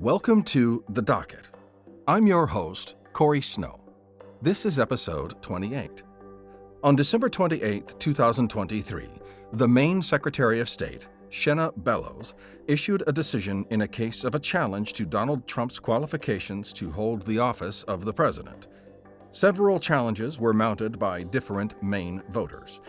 Welcome to The Docket. I'm your host, Corey Snow. This is episode 28. On December 28, 2023, the Maine Secretary of State, Shenna Bellows, issued a decision in a case of a challenge to Donald Trump's qualifications to hold the office of the president. Several challenges were mounted by different Maine voters.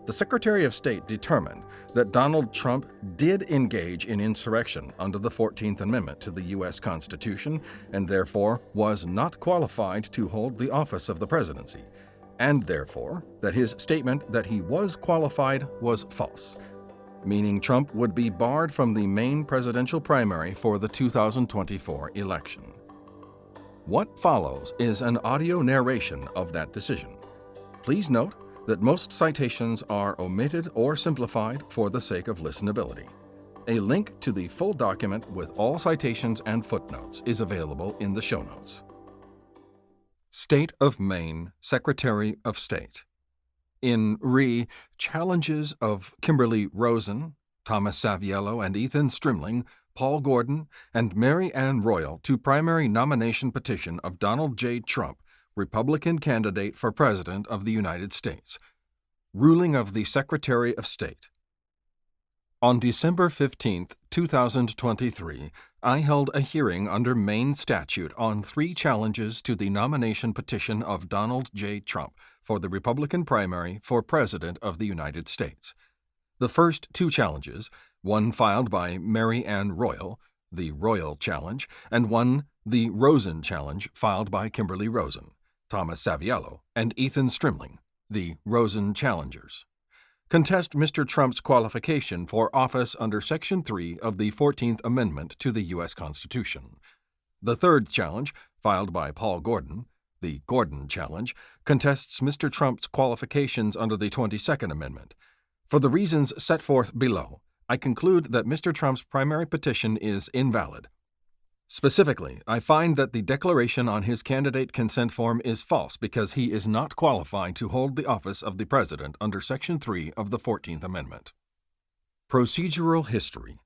The Secretary of State determined that Donald Trump did engage in insurrection under the 14th Amendment to the U.S. Constitution and therefore was not qualified to hold the office of the presidency, and therefore that his statement that he was qualified was false, meaning Trump would be barred from the Maine Presidential primary for the 2024 election. What follows is an audio narration of that decision. Please note that most citations are omitted or simplified for the sake of listenability. A link to the full document with all citations and footnotes is available in the show notes. State of Maine Secretary of State. In re. Challenges of Kimberly Rosen, Thomas Saviello and Ethan Strimling, Paul Gordon, and Mary Ann Royal to primary nomination petition of Donald J. Trump, Republican candidate for President of the United States. Ruling of the Secretary of State. On December 15, 2023, I held a hearing under Maine statute on 3 challenges to the nomination petition of Donald J. Trump for the Republican primary for President of the United States. The first 2 challenges, one filed by Mary Ann Royal, the Royal Challenge, and one, the Rosen Challenge, filed by Kimberly Rosen, Thomas Saviello, and Ethan Strimling, the Rosen Challengers, contest Mr. Trump's qualification for office under Section 3 of the 14th Amendment to the U.S. Constitution. The third challenge, filed by Paul Gordon, the Gordon Challenge, contests Mr. Trump's qualifications under the 22nd Amendment. For the reasons set forth below, I conclude that Mr. Trump's primary petition is invalid. Specifically, I find that the declaration on his candidate consent form is false because he is not qualified to hold the office of the President under Section 3 of the 14th Amendment. Procedural history.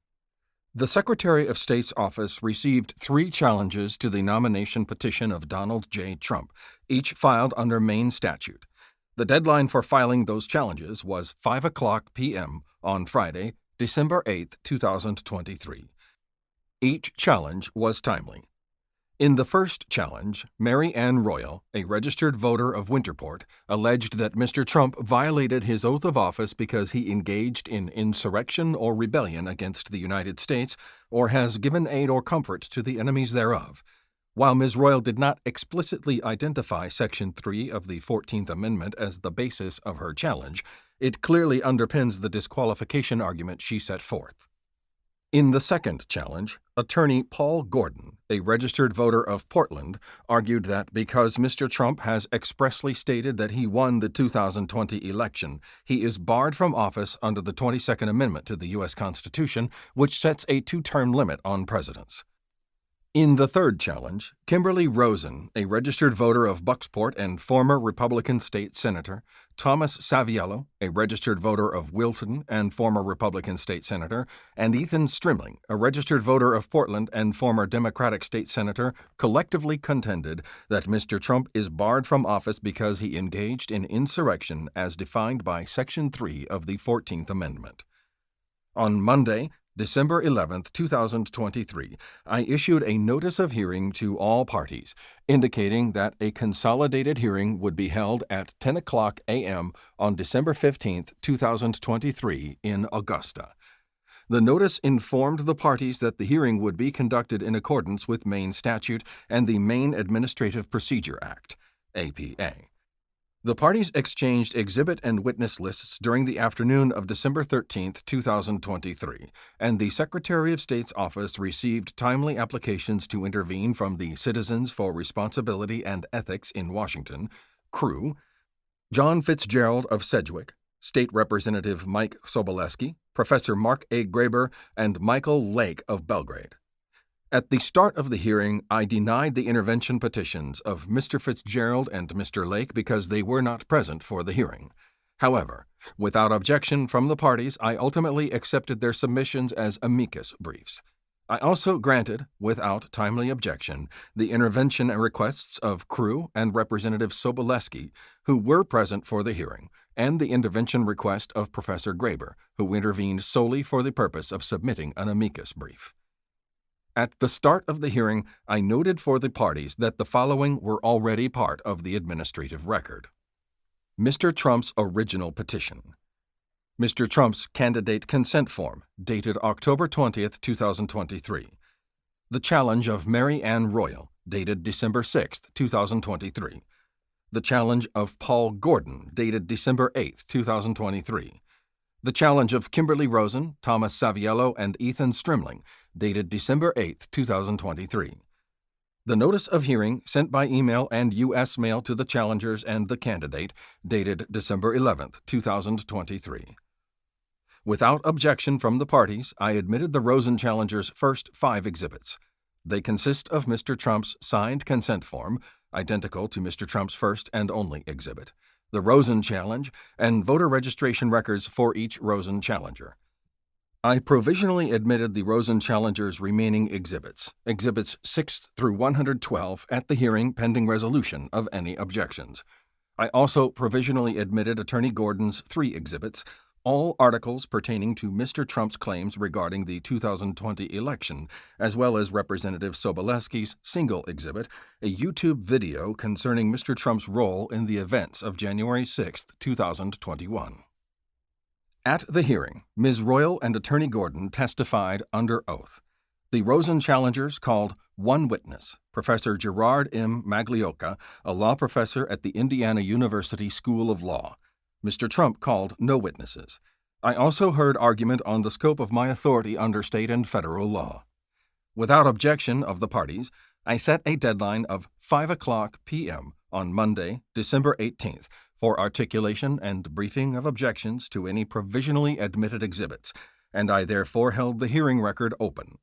The Secretary of State's office received 3 challenges to the nomination petition of Donald J. Trump, each filed under Maine statute. The deadline for filing those challenges was 5:00 p.m. on Friday, December 8, 2023. Each challenge was timely. In the first challenge, Mary Ann Royal, a registered voter of Winterport, alleged that Mr. Trump violated his oath of office because he engaged in insurrection or rebellion against the United States or has given aid or comfort to the enemies thereof. While Ms. Royal did not explicitly identify Section 3 of the 14th Amendment as the basis of her challenge, it clearly underpins the disqualification argument she set forth. In the second challenge, attorney Paul Gordon, a registered voter of Portland, argued that because Mr. Trump has expressly stated that he won the 2020 election, he is barred from office under the 22nd Amendment to the U.S. Constitution, which sets a 2-term limit on presidents. In the third challenge, Kimberly Rosen, a registered voter of Bucksport and former Republican state senator, Thomas Saviello, a registered voter of Wilton and former Republican state senator, and Ethan Strimling, a registered voter of Portland and former Democratic state senator, collectively contended that Mr. Trump is barred from office because he engaged in insurrection as defined by Section 3 of the 14th Amendment. On Monday, December 11, 2023, I issued a notice of hearing to all parties, indicating that a consolidated hearing would be held at 10:00 a.m. on December 15, 2023, in Augusta. The notice informed the parties that the hearing would be conducted in accordance with Maine statute and the Maine Administrative Procedure Act, APA. The parties exchanged exhibit and witness lists during the afternoon of December 13, 2023, and the Secretary of State's office received timely applications to intervene from the Citizens for Responsibility and Ethics in Washington, CREW, John Fitzgerald of Sedgwick, State Representative Mike Sobolewski, Professor Mark A. Graber, and Michael Lake of Belgrade. At the start of the hearing, I denied the intervention petitions of Mr. Fitzgerald and Mr. Lake because they were not present for the hearing. However, without objection from the parties, I ultimately accepted their submissions as amicus briefs. I also granted, without timely objection, the intervention and requests of Crew and Representative Sobolewski, who were present for the hearing, and the intervention request of Professor Graber, who intervened solely for the purpose of submitting an amicus brief. At the start of the hearing, I noted for the parties that the following were already part of the administrative record. Mr. Trump's original petition. Mr. Trump's candidate consent form, dated October 20, 2023. The challenge of Mary Ann Royal, dated December 6, 2023. The challenge of Paul Gordon, dated December 8, 2023. The challenge of Kimberly Rosen, Thomas Saviello, and Ethan Strimling, dated December 8, 2023. The notice of hearing sent by email and U.S. mail to the challengers and the candidate, dated December 11, 2023. Without objection from the parties, I admitted the Rosen challengers' first 5 exhibits. They consist of Mr. Trump's signed consent form, identical to Mr. Trump's first and only exhibit, the Rosen challenge, and voter registration records for each Rosen challenger. I provisionally admitted the Rosen challengers' remaining exhibits 6 through 112, at the hearing pending resolution of any objections. I also provisionally admitted Attorney Gordon's 3 exhibits, all articles pertaining to Mr. Trump's claims regarding the 2020 election, as well as Representative Sobolewski's single exhibit, a YouTube video concerning Mr. Trump's role in the events of January 6, 2021. At the hearing, Ms. Royal and Attorney Gordon testified under oath. The Rosen challengers called one witness, Professor Gerard M. Magliocca, a law professor at the Indiana University School of Law. Mr. Trump called no witnesses. I also heard argument on the scope of my authority under state and federal law. Without objection of the parties, I set a deadline of 5:00 p.m. on Monday, December 18th, for articulation and briefing of objections to any provisionally admitted exhibits, and I therefore held the hearing record open.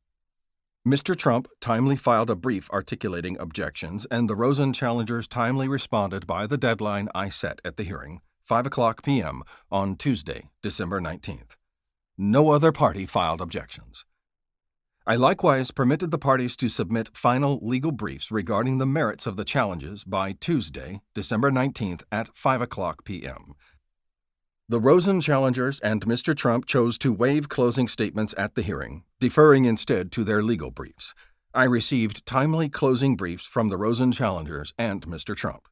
Mr. Trump timely filed a brief articulating objections, and the Rosen challengers timely responded by the deadline I set at the hearing, 5:00 p.m. on Tuesday, December 19th. No other party filed objections. I likewise permitted the parties to submit final legal briefs regarding the merits of the challenges by Tuesday, December 19th at 5:00 p.m. The Rosen challengers and Mr. Trump chose to waive closing statements at the hearing, deferring instead to their legal briefs. I received timely closing briefs from the Rosen challengers and Mr. Trump.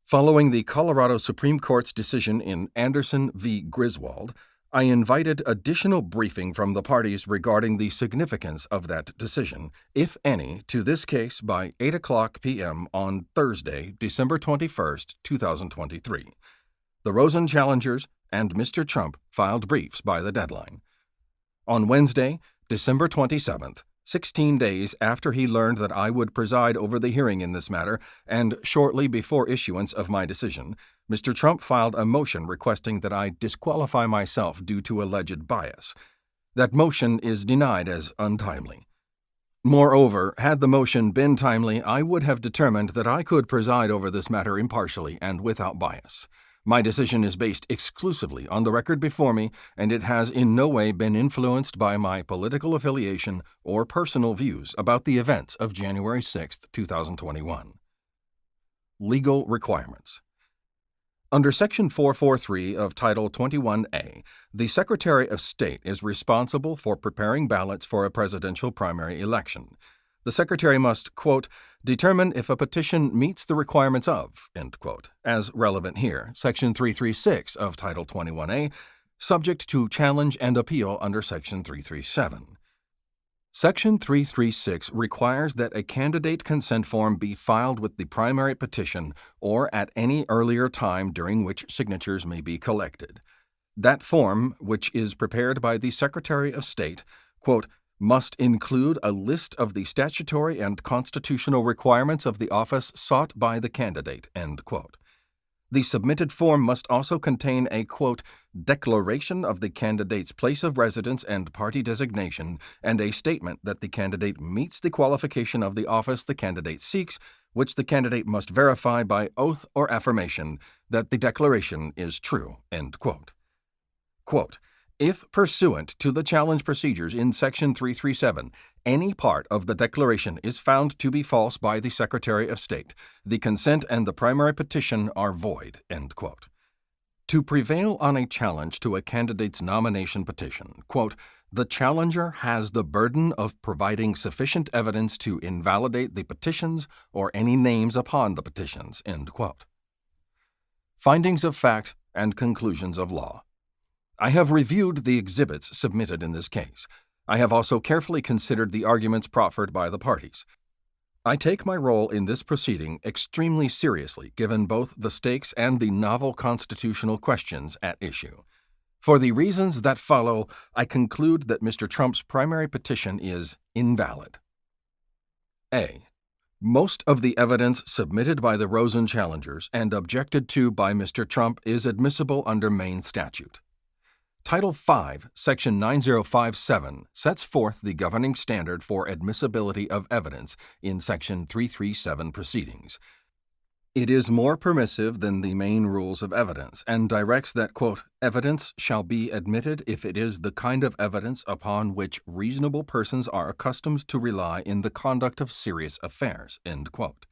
Following the Colorado Supreme Court's decision in Anderson v. Griswold, I invited additional briefing from the parties regarding the significance of that decision, if any, to this case by 8:00 p.m. on Thursday, December 21, 2023. The Rosen challengers and Mr. Trump filed briefs by the deadline. On Wednesday, December 27th, 16 days after he learned that I would preside over the hearing in this matter, and shortly before issuance of my decision, Mr. Trump filed a motion requesting that I disqualify myself due to alleged bias. That motion is denied as untimely. Moreover, had the motion been timely, I would have determined that I could preside over this matter impartially and without bias. My decision is based exclusively on the record before me, and it has in no way been influenced by my political affiliation or personal views about the events of January 6, 2021. Legal requirements. Under Section 443 of Title 21A, the Secretary of State is responsible for preparing ballots for a presidential primary election. The Secretary must, quote, determine if a petition meets the requirements of, end quote, as relevant here, Section 336 of Title 21A, subject to challenge and appeal under Section 337. Section 336 requires that a candidate consent form be filed with the primary petition or at any earlier time during which signatures may be collected. That form, which is prepared by the Secretary of State, quote, must include a list of the statutory and constitutional requirements of the office sought by the candidate, end quote. The submitted form must also contain a, quote, declaration of the candidate's place of residence and party designation, and a statement that the candidate meets the qualification of the office the candidate seeks, which the candidate must verify by oath or affirmation that the declaration is true, end quote. Quote, If pursuant to the challenge procedures in Section 337, any part of the declaration is found to be false by the Secretary of State, the consent and the primary petition are void." End quote. To prevail on a challenge to a candidate's nomination petition, quote, "The challenger has the burden of providing sufficient evidence to invalidate the petitions or any names upon the petitions." End quote. Findings of fact and conclusions of law. I have reviewed the exhibits submitted in this case. I have also carefully considered the arguments proffered by the parties. I take my role in this proceeding extremely seriously, given both the stakes and the novel constitutional questions at issue. For the reasons that follow, I conclude that Mr. Trump's primary petition is invalid. A. Most of the evidence submitted by the Rosen challengers and objected to by Mr. Trump is admissible under Maine statute. Title V, Section 9057, sets forth the governing standard for admissibility of evidence in Section 337 proceedings. It is more permissive than the Maine rules of evidence and directs that, quote, "Evidence shall be admitted if it is the kind of evidence upon which reasonable persons are accustomed to rely in the conduct of serious affairs." End quote.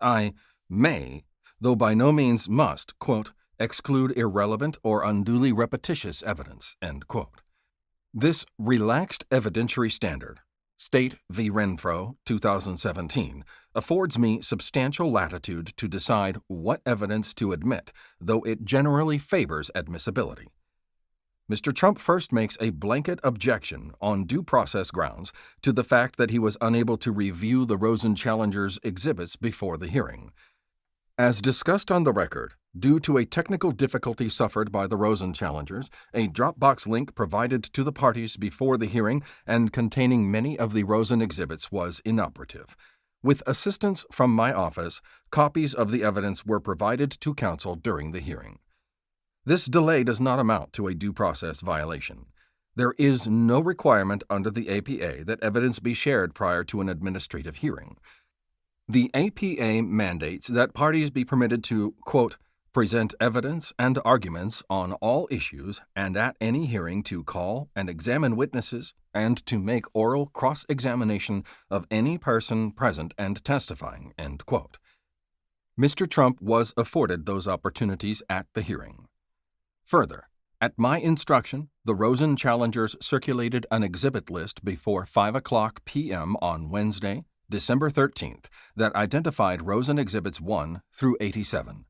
I may, though by no means must, quote, "exclude irrelevant or unduly repetitious evidence." End quote. This relaxed evidentiary standard, State v. Renfro, 2017, affords me substantial latitude to decide what evidence to admit, though it generally favors admissibility. Mr. Trump first makes a blanket objection on due process grounds to the fact that he was unable to review the Rosen challengers' exhibits before the hearing. As discussed on the record, due to a technical difficulty suffered by the Rosen challengers, a Dropbox link provided to the parties before the hearing and containing many of the Rosen exhibits was inoperative. With assistance from my office, copies of the evidence were provided to counsel during the hearing. This delay does not amount to a due process violation. There is no requirement under the APA that evidence be shared prior to an administrative hearing. The APA mandates that parties be permitted to, quote, "present evidence and arguments on all issues and at any hearing to call and examine witnesses and to make oral cross-examination of any person present and testifying." End quote. Mr. Trump was afforded those opportunities at the hearing. Further, at my instruction, the Rosen challengers circulated an exhibit list before 5:00 p.m. on Wednesday, December 13th, that identified Rosen Exhibits 1 through 87.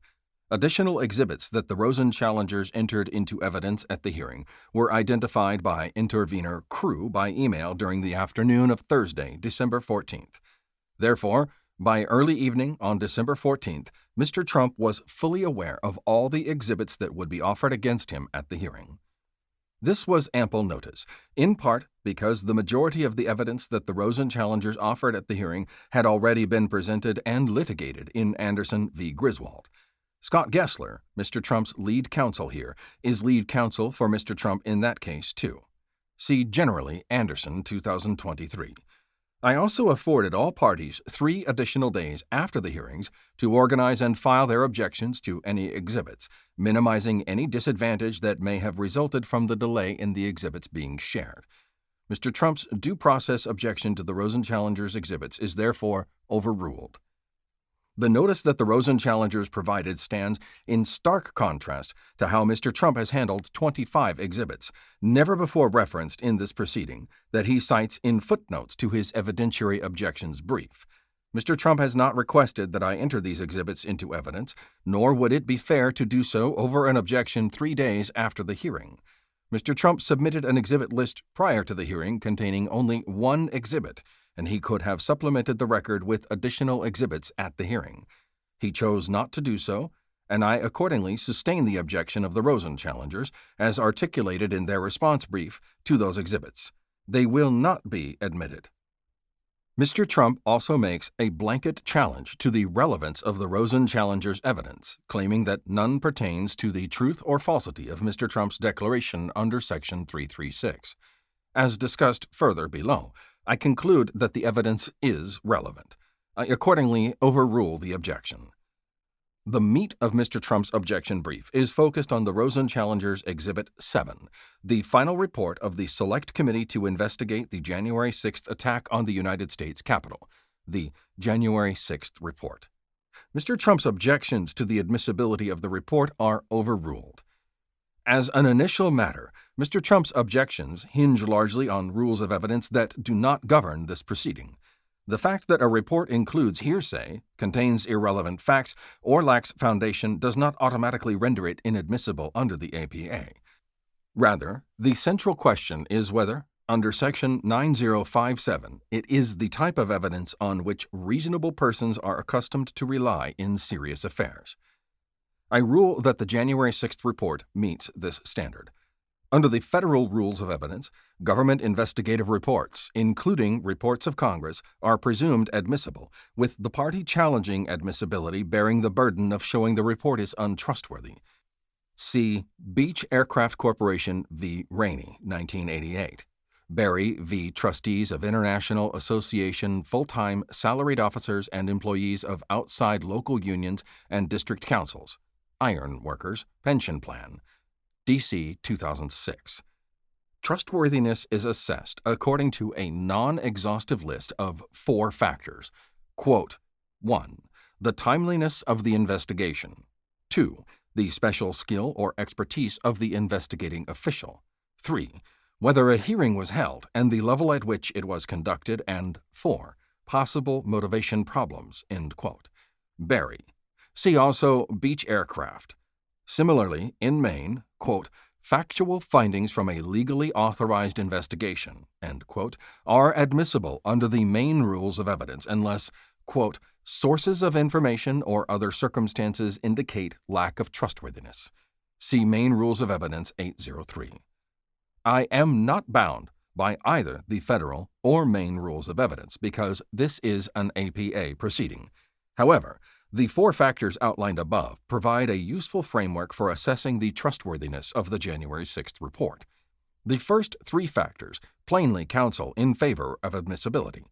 Additional exhibits that the Rosen challengers entered into evidence at the hearing were identified by intervenor Crew by email during the afternoon of Thursday, December 14th. Therefore, by early evening on December 14th, Mr. Trump was fully aware of all the exhibits that would be offered against him at the hearing. This was ample notice, in part because the majority of the evidence that the Rosen challengers offered at the hearing had already been presented and litigated in Anderson v. Griswold. Scott Gessler, Mr. Trump's lead counsel here, is lead counsel for Mr. Trump in that case, too. See generally Anderson, 2023. I also afforded all parties 3 additional days after the hearings to organize and file their objections to any exhibits, minimizing any disadvantage that may have resulted from the delay in the exhibits being shared. Mr. Trump's due process objection to the Rosen challengers' exhibits is therefore overruled. The notice that the Rosen challengers provided stands in stark contrast to how Mr. Trump has handled 25 exhibits, never before referenced in this proceeding, that he cites in footnotes to his evidentiary objections brief. Mr. Trump has not requested that I enter these exhibits into evidence, nor would it be fair to do so over an objection 3 days after the hearing. Mr. Trump submitted an exhibit list prior to the hearing containing only 1 exhibit, and he could have supplemented the record with additional exhibits at the hearing. He chose not to do so, and I accordingly sustain the objection of the Rosen challengers as articulated in their response brief to those exhibits. They will not be admitted. Mr. Trump also makes a blanket challenge to the relevance of the Rosen challengers' evidence, claiming that none pertains to the truth or falsity of Mr. Trump's declaration under Section 336. As discussed further below, I conclude that the evidence is relevant. I accordingly overrule the objection. The meat of Mr. Trump's objection brief is focused on the Rosen Challengers Exhibit 7, the final report of the Select Committee to investigate the January 6th attack on the United States Capitol, the January 6th report. Mr. Trump's objections to the admissibility of the report are overruled. As an initial matter, Mr. Trump's objections hinge largely on rules of evidence that do not govern this proceeding. The fact that a report includes hearsay, contains irrelevant facts, or lacks foundation does not automatically render it inadmissible under the APA. Rather, the central question is whether, under Section 9057, it is the type of evidence on which reasonable persons are accustomed to rely in serious affairs. I rule that the January 6th report meets this standard. Under the federal rules of evidence, government investigative reports, including reports of Congress, are presumed admissible, with the party challenging admissibility bearing the burden of showing the report is untrustworthy. See Beech Aircraft Corporation v. Rainey, 1988. Berry v. Trustees of International Association Full-Time Salaried Officers and Employees of Outside Local Unions and District Councils, Iron Workers, Pension Plan, D.C. 2006. Trustworthiness is assessed according to a non-exhaustive list of 4 factors. Quote, 1. The timeliness of the investigation. 2. The special skill or expertise of the investigating official. 3. Whether a hearing was held and the level at which it was conducted. And 4. Possible motivation problems. End quote. Berry. See also Beech Aircraft. Similarly, in Maine, quote, factual findings from a legally authorized investigation, end quote, are admissible under the Maine rules of evidence unless, quote, sources of information or other circumstances indicate lack of trustworthiness. See Maine Rules of Evidence 803. I am not bound by either the federal or Maine Rules of Evidence because this is an APA proceeding. However, the 4 factors outlined above provide a useful framework for assessing the trustworthiness of the January 6th report. The first 3 factors plainly counsel in favor of admissibility.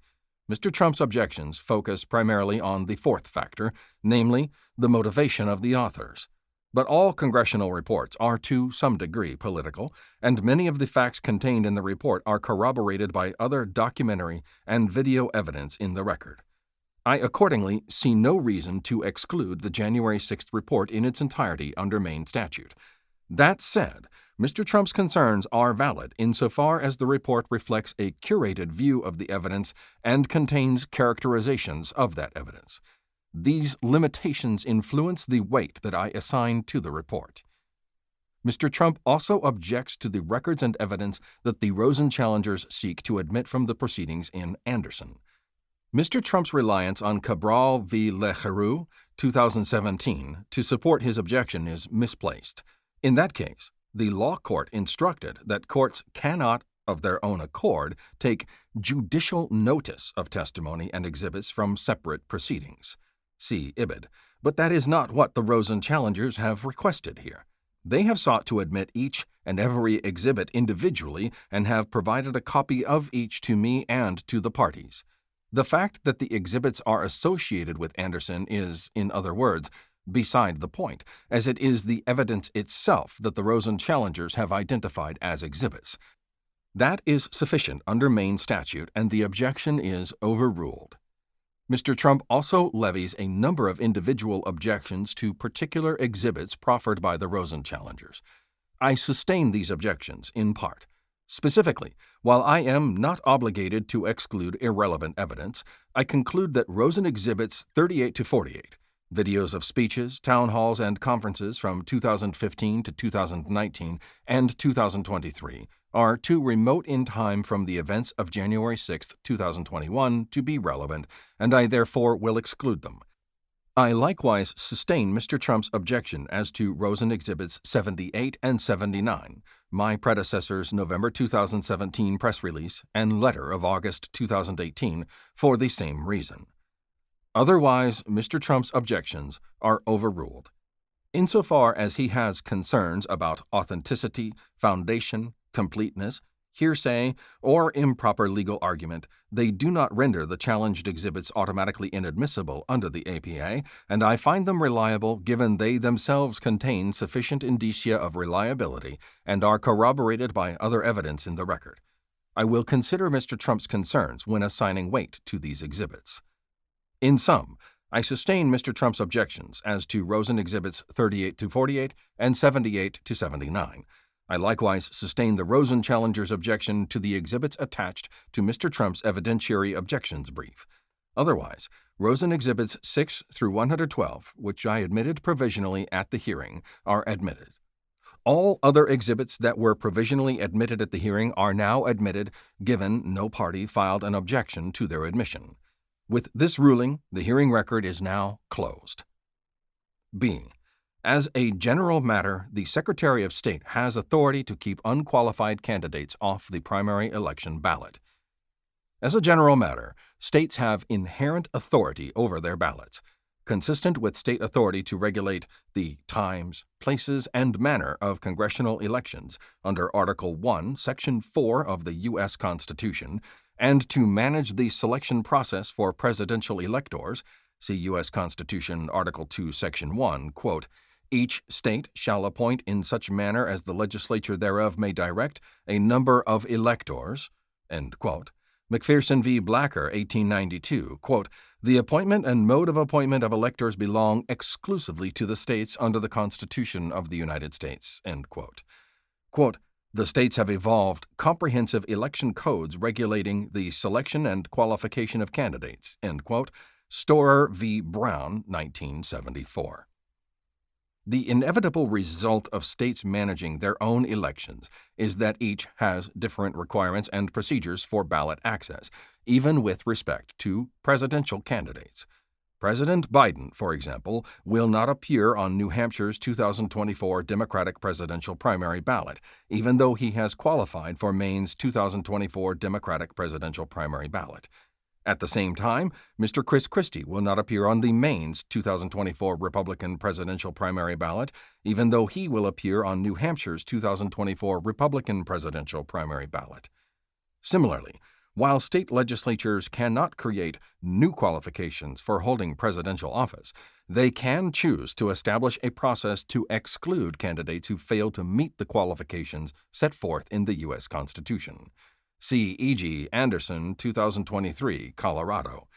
Mr. Trump's objections focus primarily on the 4th factor, namely, the motivation of the authors. But all congressional reports are to some degree political, and many of the facts contained in the report are corroborated by other documentary and video evidence in the record. I accordingly see no reason to exclude the January 6th report in its entirety under Maine statute. That said, Mr. Trump's concerns are valid insofar as the report reflects a curated view of the evidence and contains characterizations of that evidence. These limitations influence the weight that I assign to the report. Mr. Trump also objects to the records and evidence that the Rosen challengers seek to admit from the proceedings in Anderson. Mr. Trump's reliance on Cabral v. Leheroux, 2017, to support his objection is misplaced. In that case, the law court instructed that courts cannot, of their own accord, take judicial notice of testimony and exhibits from separate proceedings. See Ibid. But that is not what the Rosen challengers have requested here. They have sought to admit each and every exhibit individually and have provided a copy of each to me and to the parties. The fact that the exhibits are associated with Anderson is, in other words, beside the point, as it is the evidence itself that the Rosen challengers have identified as exhibits. That is sufficient under Maine statute, and the objection is overruled. Mr. Trump also levies a number of individual objections to particular exhibits proffered by the Rosen challengers. I sustain these objections in part. Specifically, while I am not obligated to exclude irrelevant evidence, I conclude that Rosen exhibits 38 to 48, videos of speeches, town halls, and conferences from 2015 to 2019 and 2023, are too remote in time from the events of January 6, 2021 to be relevant, and I therefore will exclude them. I likewise sustain Mr. Trump's objection as to Rosen Exhibits 78 and 79, my predecessor's November 2017 press release and letter of August 2018, for the same reason. Otherwise, Mr. Trump's objections are overruled. Insofar as he has concerns about authenticity, foundation, completeness, hearsay, or improper legal argument, they do not render the challenged exhibits automatically inadmissible under the APA, and I find them reliable given they themselves contain sufficient indicia of reliability and are corroborated by other evidence in the record. I will consider Mr. Trump's concerns when assigning weight to these exhibits. In sum, I sustain Mr. Trump's objections as to Rosen Exhibits 38 to 48 and 78 to 79. I likewise sustain the Rosen challenger's objection to the exhibits attached to Mr. Trump's evidentiary objections brief. Otherwise, Rosen Exhibits 6 through 112, which I admitted provisionally at the hearing, are admitted. All other exhibits that were provisionally admitted at the hearing are now admitted, given no party filed an objection to their admission. With this ruling, the hearing record is now closed. B. As a general matter, the Secretary of State has authority to keep unqualified candidates off the primary election ballot. As a general matter, states have inherent authority over their ballots, consistent with state authority to regulate the times, places, and manner of congressional elections under Article 1, Section 4 of the U.S. Constitution, and to manage the selection process for presidential electors, see U.S. Constitution, Article 2, Section 1, quote, "Each state shall appoint in such manner as the legislature thereof may direct a number of electors," end quote. McPherson v. Blacker, 1892, quote, "The appointment and mode of appointment of electors belong exclusively to the states under the Constitution of the United States," end quote. Quote, "The states have evolved comprehensive election codes regulating the selection and qualification of candidates," end quote. Storer v. Brown, 1974. The inevitable result of states managing their own elections is that each has different requirements and procedures for ballot access, even with respect to presidential candidates. President Biden, for example, will not appear on New Hampshire's 2024 Democratic presidential primary ballot, even though he has qualified for Maine's 2024 Democratic presidential primary ballot. At the same time, Mr. Chris Christie will not appear on the Maine's 2024 Republican presidential primary ballot, even though he will appear on New Hampshire's 2024 Republican presidential primary ballot. Similarly, while state legislatures cannot create new qualifications for holding presidential office, they can choose to establish a process to exclude candidates who fail to meet the qualifications set forth in the U.S. Constitution. See E.G. Anderson, 2023, Colorado.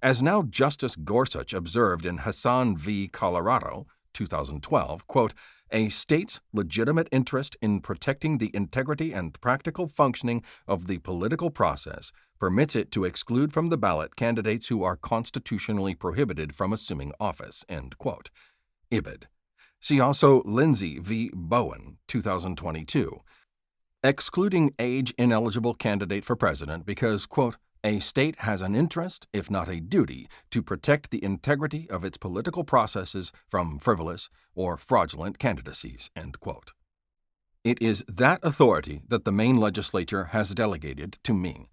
As now Justice Gorsuch observed in Hassan v. Colorado, 2012, quote, "A state's legitimate interest in protecting the integrity and practical functioning of the political process permits it to exclude from the ballot candidates who are constitutionally prohibited from assuming office," end quote. Ibid. See also Lindsay v. Bowen, 2022. Excluding age-ineligible candidate for president because, quote, "A state has an interest, if not a duty, to protect the integrity of its political processes from frivolous or fraudulent candidacies," end quote. It is that authority that the Maine legislature has delegated to me.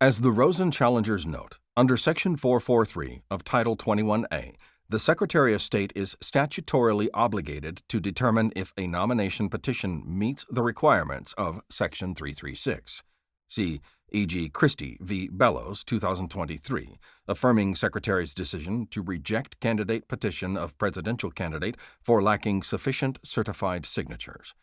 As the Rosen challengers note, under Section 443 of Title 21A, the Secretary of State is statutorily obligated to determine if a nomination petition meets the requirements of Section 336. See E.G. Christie v. Bellows, 2023, affirming Secretary's decision to reject candidate petition of presidential candidate for lacking sufficient certified signatures.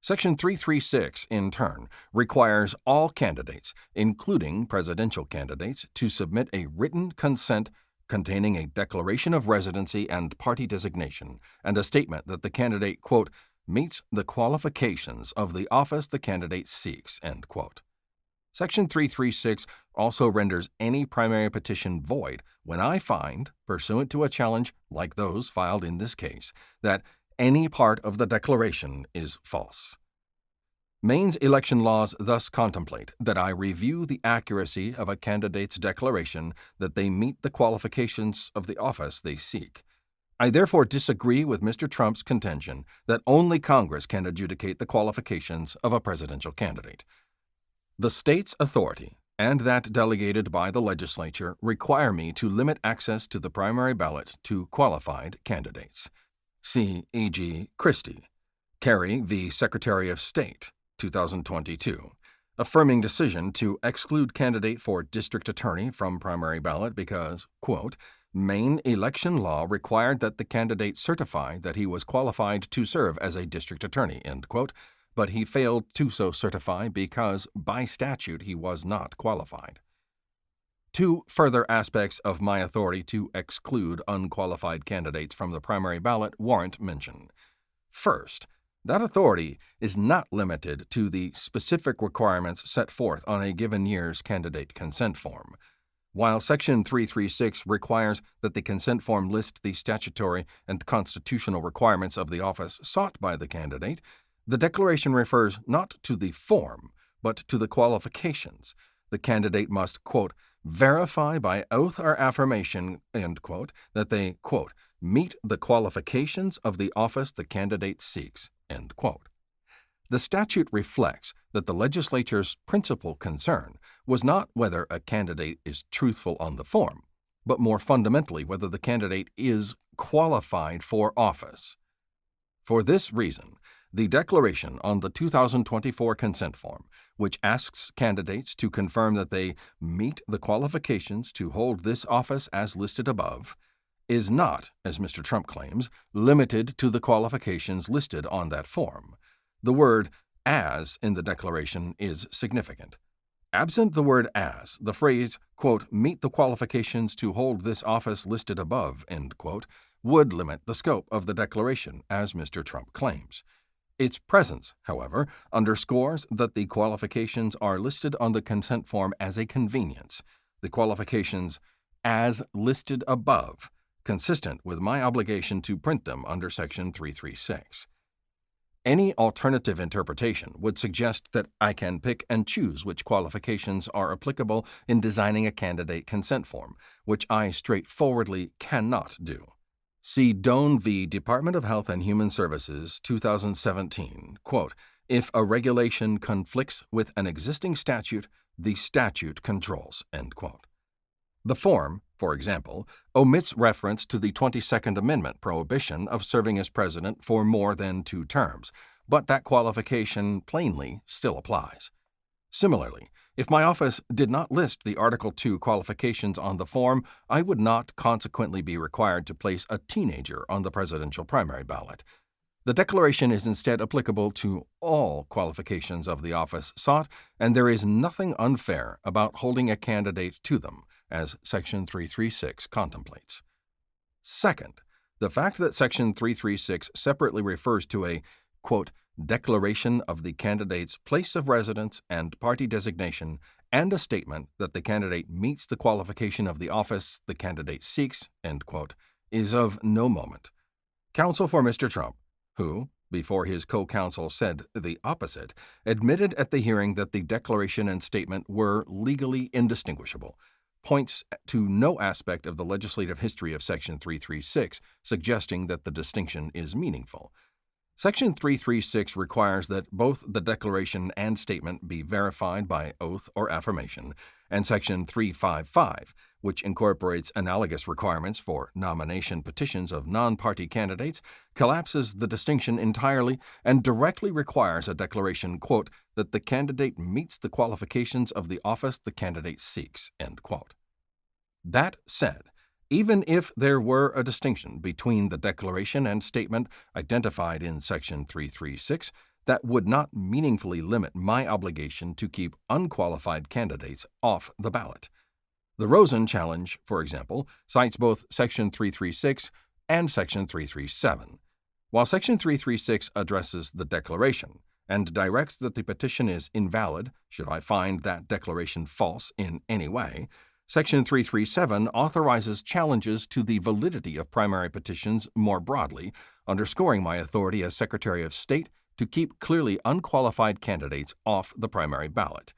Section 336, in turn, requires all candidates, including presidential candidates, to submit a written consent containing a declaration of residency and party designation, and a statement that the candidate, quote, "meets the qualifications of the office the candidate seeks," end quote. Section 336 also renders any primary petition void when I find, pursuant to a challenge like those filed in this case, that any part of the declaration is false. Maine's election laws thus contemplate that I review the accuracy of a candidate's declaration that they meet the qualifications of the office they seek. I therefore disagree with Mr. Trump's contention that only Congress can adjudicate the qualifications of a presidential candidate. The state's authority, and that delegated by the legislature, require me to limit access to the primary ballot to qualified candidates. See E.G. Christie. Kerry v. Secretary of State, 2022. affirming decision to exclude candidate for district attorney from primary ballot because, quote, Maine election law required that the candidate certify that he was qualified to serve as a district attorney, end quote, but he failed to so certify because, by statute, he was not qualified. Two further aspects of my authority to exclude unqualified candidates from the primary ballot warrant mention. First, that authority is not limited to the specific requirements set forth on a given year's candidate consent form. While Section 336 requires that the consent form list the statutory and constitutional requirements of the office sought by the candidate, the declaration refers not to the form, but to the qualifications. The candidate must, quote, verify by oath or affirmation, end quote, that they, quote, meet the qualifications of the office the candidate seeks, end quote. The statute reflects that the legislature's principal concern was not whether a candidate is truthful on the form, but more fundamentally whether the candidate is qualified for office. For this reason, the declaration on the 2024 consent form, which asks candidates to confirm that they meet the qualifications to hold this office as listed above, is not, as Mr. Trump claims, limited to the qualifications listed on that form. The word as in the declaration is significant. Absent the word as, the phrase, quote, meet the qualifications to hold this office listed above, end quote, would limit the scope of the declaration, as Mr. Trump claims. Its presence, however, underscores that the qualifications are listed on the consent form as a convenience, the qualifications as listed above, consistent with my obligation to print them under Section 336. Any alternative interpretation would suggest that I can pick and choose which qualifications are applicable in designing a candidate consent form, which I straightforwardly cannot do. See Doan v. Department of Health and Human Services, 2017, quote, if a regulation conflicts with an existing statute, the statute controls, end quote. The form, for example, omits reference to the 22nd Amendment prohibition of serving as president for more than 2 terms, but that qualification plainly still applies. Similarly, if my office did not list the Article 2 qualifications on the form, I would not consequently be required to place a teenager on the presidential primary ballot. The declaration is instead applicable to all qualifications of the office sought, and there is nothing unfair about holding a candidate to them, as Section 336 contemplates. Second, the fact that Section 336 separately refers to a, quote, declaration of the candidate's place of residence and party designation, and a statement that the candidate meets the qualification of the office the candidate seeks, end quote, is of no moment. Counsel for Mr. Trump, who, before his co-counsel said the opposite, admitted at the hearing that the declaration and statement were legally indistinguishable, points to no aspect of the legislative history of Section 336 suggesting that the distinction is meaningful. Section 336 requires that both the declaration and statement be verified by oath or affirmation, and Section 355, which incorporates analogous requirements for nomination petitions of non-party candidates, collapses the distinction entirely and directly requires a declaration, quote, that the candidate meets the qualifications of the office the candidate seeks, end quote. That said, even if there were a distinction between the declaration and statement identified in Section 336, that would not meaningfully limit my obligation to keep unqualified candidates off the ballot. The Rosen challenge, for example, cites both Section 336 and Section 337. While Section 336 addresses the declaration and directs that the petition is invalid should I find that declaration false in any way, Section 337 authorizes challenges to the validity of primary petitions more broadly, underscoring my authority as Secretary of State to keep clearly unqualified candidates off the primary ballot.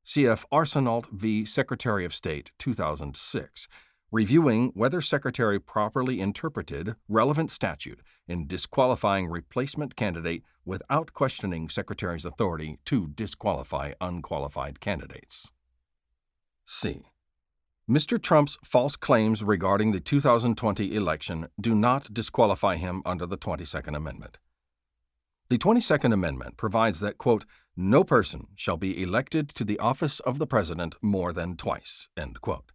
Cf. Arsenault v. Secretary of State, 2006, reviewing whether Secretary properly interpreted relevant statute in disqualifying replacement candidate without questioning Secretary's authority to disqualify unqualified candidates. C. Mr. Trump's false claims regarding the 2020 election do not disqualify him under the 22nd Amendment. The 22nd Amendment provides that, quote, no person shall be elected to the office of the President more than twice, end quote.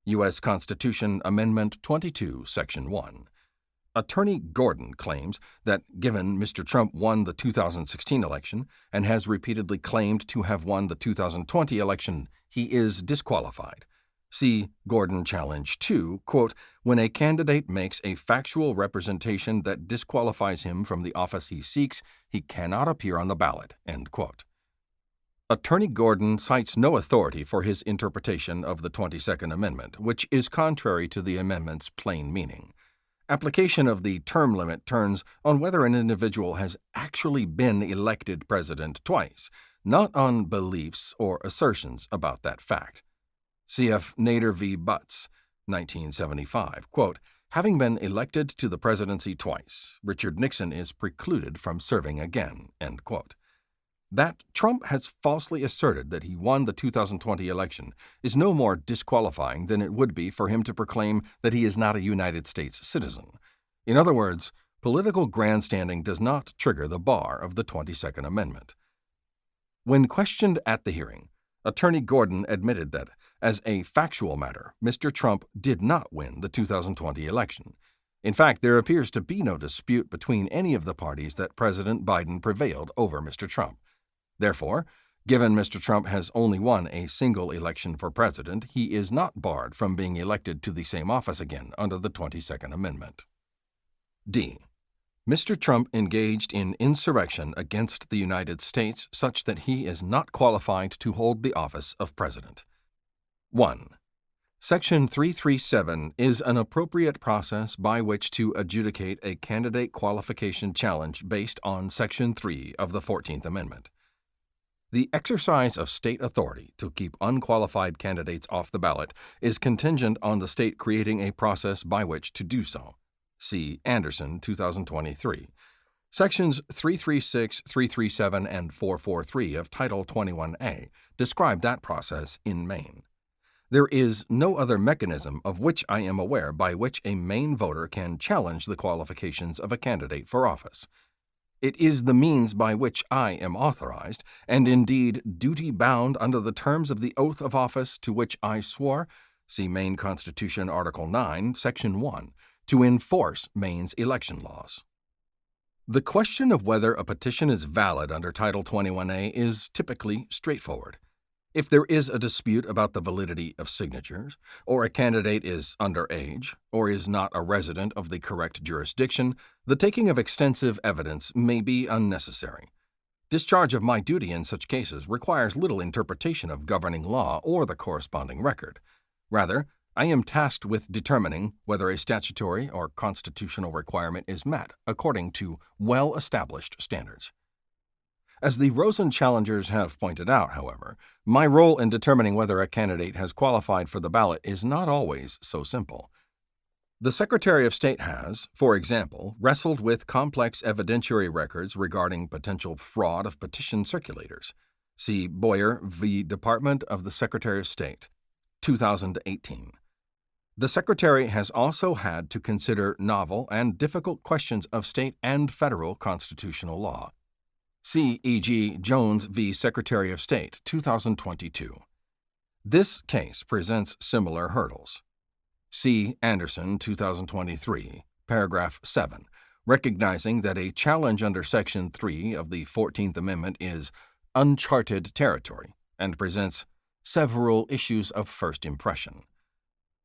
U.S. Constitution Amendment 22, Section 1. Attorney Gordon claims that given Mr. Trump won the 2016 election and has repeatedly claimed to have won the 2020 election, he is disqualified. See Gordon Challenge 2, quote, when a candidate makes a factual representation that disqualifies him from the office he seeks, he cannot appear on the ballot, end quote. Attorney Gordon cites no authority for his interpretation of the 22nd Amendment, which is contrary to the amendment's plain meaning. Application of the term limit turns on whether an individual has actually been elected president twice, not on beliefs or assertions about that fact. C.F. Nader v. Butts, 1975, quote, having been elected to the presidency twice, Richard Nixon is precluded from serving again, end quote. That Trump has falsely asserted that he won the 2020 election is no more disqualifying than it would be for him to proclaim that he is not a United States citizen. In other words, political grandstanding does not trigger the bar of the 22nd Amendment. When questioned at the hearing, Attorney Gordon admitted that, as a factual matter, Mr. Trump did not win the 2020 election. In fact, there appears to be no dispute between any of the parties that President Biden prevailed over Mr. Trump. Therefore, given Mr. Trump has only won a single election for president, he is not barred from being elected to the same office again under the 22nd Amendment. D. Mr. Trump engaged in insurrection against the United States such that he is not qualified to hold the office of president. 1. Section 337 is an appropriate process by which to adjudicate a candidate qualification challenge based on Section 3 of the 14th Amendment. The exercise of state authority to keep unqualified candidates off the ballot is contingent on the state creating a process by which to do so. See Anderson, 2023. Sections 336, 337, and 443 of Title 21A describe that process in Maine. There is no other mechanism of which I am aware by which a Maine voter can challenge the qualifications of a candidate for office. It is the means by which I am authorized, and indeed duty-bound under the terms of the oath of office to which I swore, see Maine Constitution Article 9, Section 1, to enforce Maine's election laws. The question of whether a petition is valid under Title 21A is typically straightforward. If there is a dispute about the validity of signatures, or a candidate is underage, or is not a resident of the correct jurisdiction, the taking of extensive evidence may be unnecessary. Discharge of my duty in such cases requires little interpretation of governing law or the corresponding record. Rather, I am tasked with determining whether a statutory or constitutional requirement is met according to well-established standards. As the Rosen challengers have pointed out, however, my role in determining whether a candidate has qualified for the ballot is not always so simple. The Secretary of State has, for example, wrestled with complex evidentiary records regarding potential fraud of petition circulators. See Boyer v. Department of the Secretary of State, 2018. The Secretary has also had to consider novel and difficult questions of state and federal constitutional law. See E.G. Jones v. Secretary of State, 2022. This case presents similar hurdles. See Anderson, 2023, paragraph 7, recognizing that a challenge under Section 3 of the 14th Amendment is uncharted territory and presents several issues of first impression.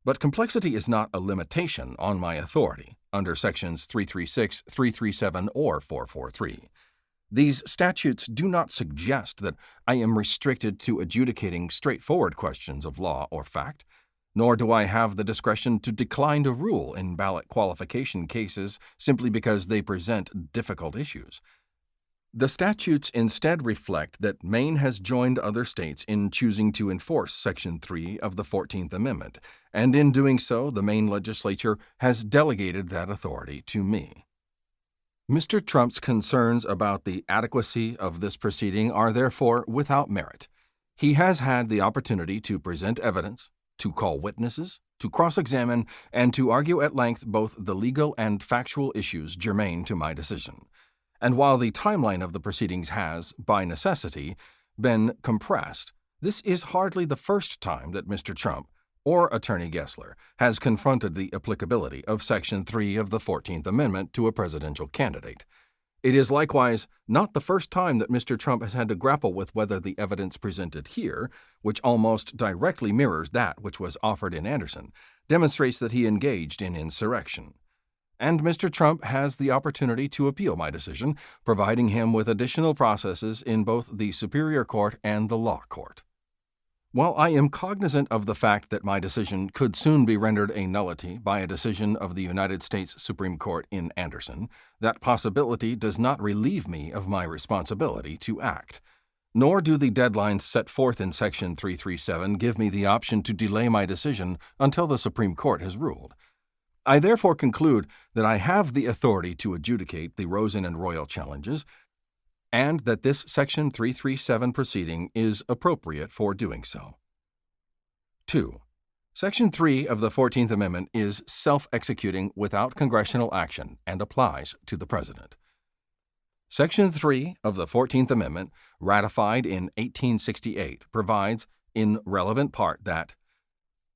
But complexity is not a limitation on my authority under Sections 336, 337, or 443. These statutes do not suggest that I am restricted to adjudicating straightforward questions of law or fact, nor do I have the discretion to decline to rule in ballot qualification cases simply because they present difficult issues. The statutes instead reflect that Maine has joined other states in choosing to enforce Section 3 of the 14th Amendment, and in doing so, the Maine legislature has delegated that authority to me. Mr. Trump's concerns about the adequacy of this proceeding are therefore without merit. He has had the opportunity to present evidence, to call witnesses, to cross-examine, and to argue at length both the legal and factual issues germane to my decision. And while the timeline of the proceedings has, by necessity, been compressed, this is hardly the first time that Mr. Trump or Attorney Gessler has confronted the applicability of Section 3 of the 14th Amendment to a presidential candidate. It is likewise not the first time that Mr. Trump has had to grapple with whether the evidence presented here, which almost directly mirrors that which was offered in Anderson, demonstrates that he engaged in insurrection. And Mr. Trump has the opportunity to appeal my decision, providing him with additional processes in both the Superior Court and the Law Court. While I am cognizant of the fact that my decision could soon be rendered a nullity by a decision of the United States Supreme Court in Anderson, that possibility does not relieve me of my responsibility to act. Nor do the deadlines set forth in Section 337 give me the option to delay my decision until the Supreme Court has ruled. I therefore conclude that I have the authority to adjudicate the Rosen and Royal challenges, and that this Section 337 proceeding is appropriate for doing so. 2. Section 3 of the 14th Amendment is self-executing without congressional action and applies to the President. Section 3 of the 14th Amendment, ratified in 1868, provides, in relevant part, that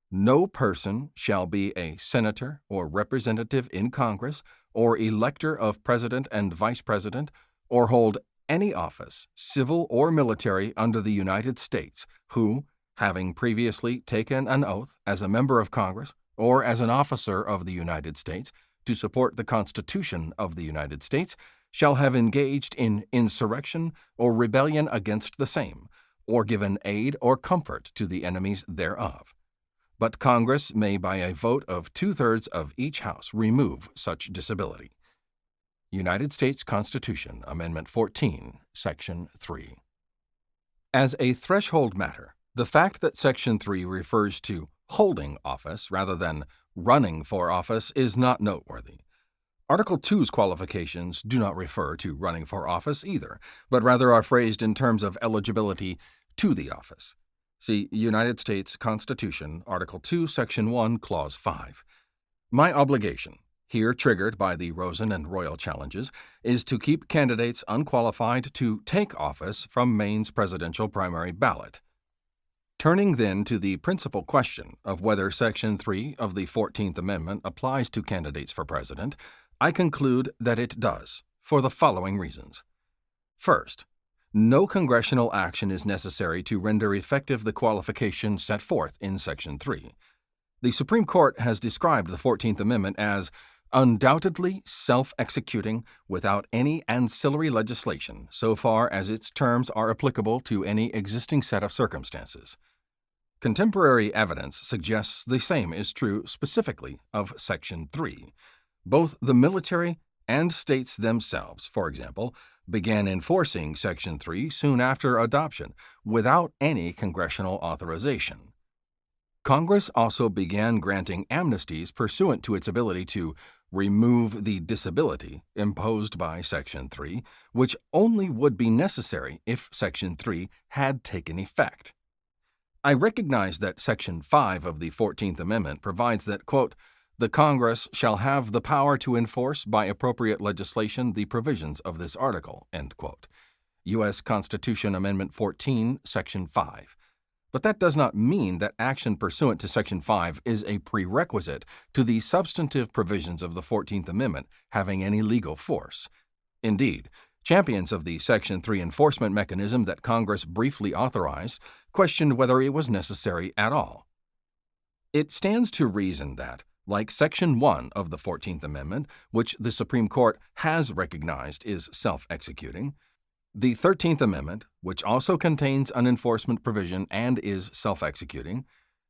no person shall be a senator or representative in Congress or elector of President and Vice President or hold any office, civil or military, under the United States, who, having previously taken an oath as a member of Congress or as an officer of the United States to support the Constitution of the United States, shall have engaged in insurrection or rebellion against the same, or given aid or comfort to the enemies thereof. But Congress may by a vote of 2/3 of each House remove such disability. United States Constitution, Amendment 14, Section 3. As a threshold matter, the fact that Section 3 refers to holding office rather than running for office is not noteworthy. Article 2's qualifications do not refer to running for office either, but rather are phrased in terms of eligibility to the office. See United States Constitution, Article 2, Section 1, Clause 5. My obligation, here triggered by the Rosen and Royal challenges, is to keep candidates unqualified to take office from Maine's presidential primary ballot. Turning then to the principal question of whether Section 3 of the 14th Amendment applies to candidates for president, I conclude that it does, for the following reasons. First, no congressional action is necessary to render effective the qualifications set forth in Section 3. The Supreme Court has described the 14th Amendment as undoubtedly self-executing without any ancillary legislation so far as its terms are applicable to any existing set of circumstances. Contemporary evidence suggests the same is true specifically of Section 3. Both the military and states themselves, for example, began enforcing Section 3 soon after adoption without any congressional authorization. Congress also began granting amnesties pursuant to its ability to remove the disability imposed by Section 3, which only would be necessary if Section 3 had taken effect. I recognize that Section 5 of the 14th Amendment provides that, quote, the Congress shall have the power to enforce by appropriate legislation the provisions of this article, end quote. U.S. Constitution Amendment 14, Section 5. But that does not mean that action pursuant to Section 5 is a prerequisite to the substantive provisions of the 14th Amendment having any legal force. Indeed, champions of the Section 3 enforcement mechanism that Congress briefly authorized questioned whether it was necessary at all. It stands to reason that, like Section 1 of the 14th Amendment, which the Supreme Court has recognized is self-executing, the 13th Amendment, which also contains an enforcement provision and is self-executing,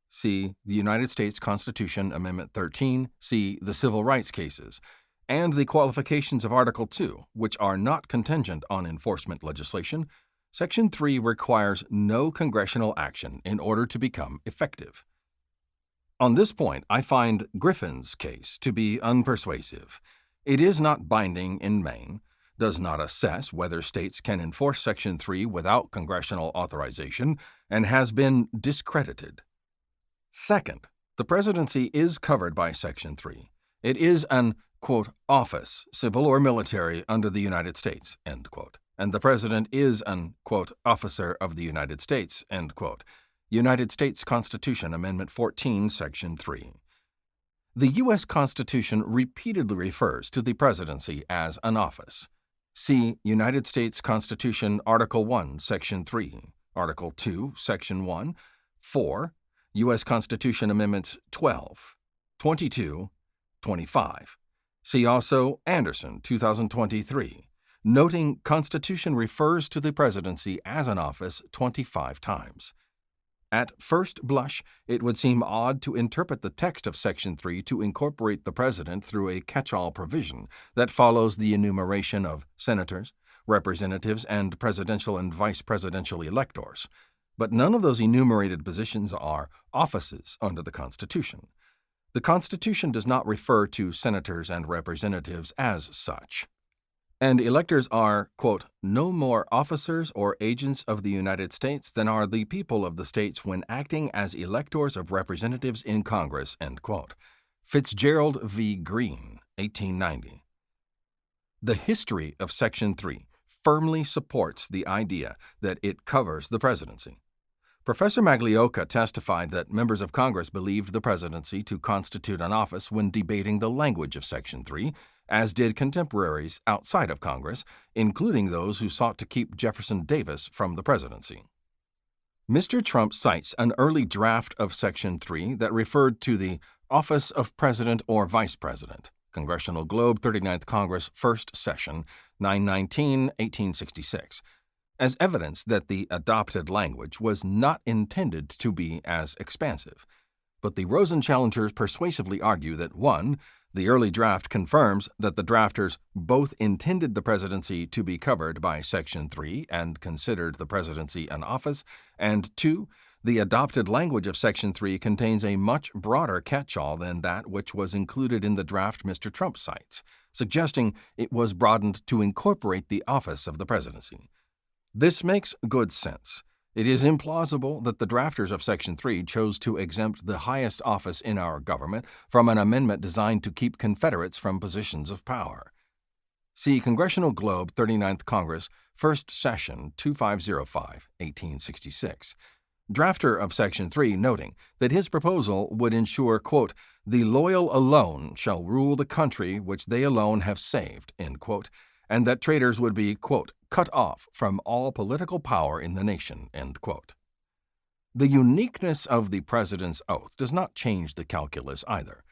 see the United States Constitution Amendment 13, see the civil rights cases, and the qualifications of Article 2, which are not contingent on enforcement legislation, Section 3 requires no congressional action in order to become effective. On this point, I find Griffin's case to be unpersuasive. It is not binding in Maine, does not assess whether states can enforce Section 3 without congressional authorization, and has been discredited. Second, the presidency is covered by Section 3. It is an quote, office, civil or military, under the United States, end quote, and the President is an, quote, officer of the United States, end quote. United States Constitution, Amendment 14, Section 3. The U.S. Constitution repeatedly refers to the Presidency as an office. See United States Constitution, Article 1, Section 3, Article 2, Section 1, 4, U.S. Constitution Amendments 12, 22, 25. See also Anderson, 2023, noting Constitution refers to the Presidency as an office 25 times. At first blush, it would seem odd to interpret the text of Section 3 to incorporate the President through a catch-all provision that follows the enumeration of senators, representatives, and presidential and vice presidential electors. But none of those enumerated positions are offices under the Constitution. The Constitution does not refer to senators and representatives as such. And electors are, quote, no more officers or agents of the United States than are the people of the states when acting as electors of representatives in Congress, end quote. Fitzgerald v. Green, 1890. The history of Section 3 firmly supports the idea that it covers the presidency. Professor Maglioka testified that members of Congress believed the presidency to constitute an office when debating the language of Section 3, as did contemporaries outside of Congress, including those who sought to keep Jefferson Davis from the presidency. Mr. Trump cites an early draft of Section 3 that referred to the office of President or Vice President, Congressional Globe, 39th Congress, First Session, 9/19/1866, as evidence that the adopted language was not intended to be as expansive. But the Rosen challengers persuasively argue that 1. The early draft confirms that the drafters both intended the presidency to be covered by Section 3 and considered the presidency an office, and 2. The adopted language of Section 3 contains a much broader catch-all than that which was included in the draft Mr. Trump cites, suggesting it was broadened to incorporate the office of the presidency. This makes good sense. It is implausible that the drafters of Section 3 chose to exempt the highest office in our government from an amendment designed to keep Confederates from positions of power. See Congressional Globe, 39th Congress, First Session, 2505, 1866. Drafter of Section 3 noting that his proposal would ensure, quote, the loyal alone shall rule the country which they alone have saved, end quote, and that traitors would be, quote, cut off from all political power in the nation, end quote. The uniqueness of the President's oath does not change the calculus either.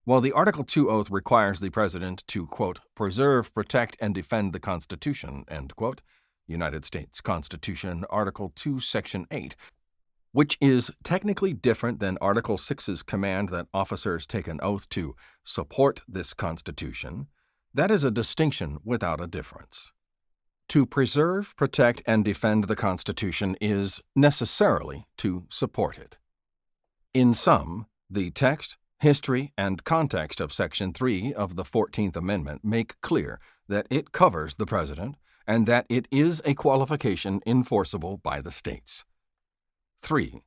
While the Article 2 oath requires the President to, quote, preserve, protect, and defend the Constitution, end quote, United States Constitution, Article 2, Section 8, which is technically different than Article 6's command that officers take an oath to support this Constitution, that is a distinction without a difference. To preserve, protect, and defend the Constitution is necessarily to support it. In sum, the text, history, and context of Section 3 of the 14th Amendment make clear that it covers the President and that it is a qualification enforceable by the states. 3.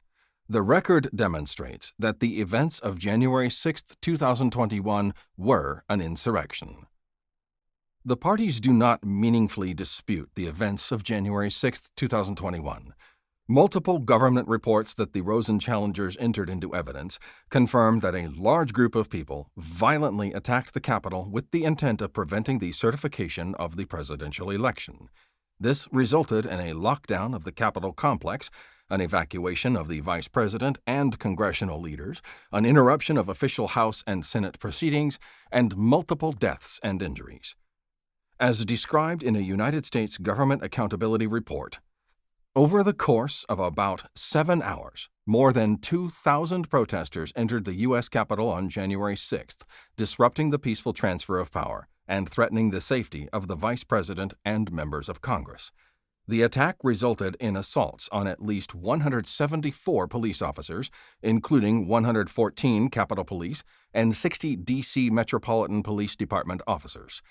The record demonstrates that the events of January 6, 2021 were an insurrection. The parties do not meaningfully dispute the events of January 6, 2021. Multiple government reports that the Rosen challengers entered into evidence confirm that a large group of people violently attacked the Capitol with the intent of preventing the certification of the presidential election. This resulted in a lockdown of the Capitol complex, an evacuation of the Vice President and congressional leaders, an interruption of official House and Senate proceedings, and multiple deaths and injuries. As described in a United States Government Accountability Report, over the course of about 7 hours, more than 2,000 protesters entered the U.S. Capitol on January 6th, disrupting the peaceful transfer of power and threatening the safety of the Vice President and members of Congress. The attack resulted in assaults on at least 174 police officers, including 114 Capitol Police and 60 D.C. Metropolitan Police Department officers.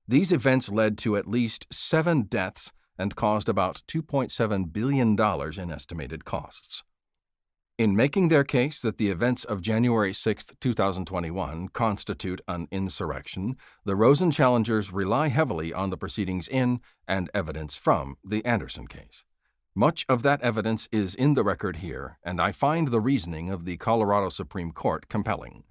These events led to at least 7 deaths and caused about $2.7 billion in estimated costs. In making their case that the events of January 6, 2021 constitute an insurrection, the Rosen challengers rely heavily on the proceedings in and evidence from the Anderson case. Much of that evidence is in the record here, and I find the reasoning of the Colorado Supreme Court compelling.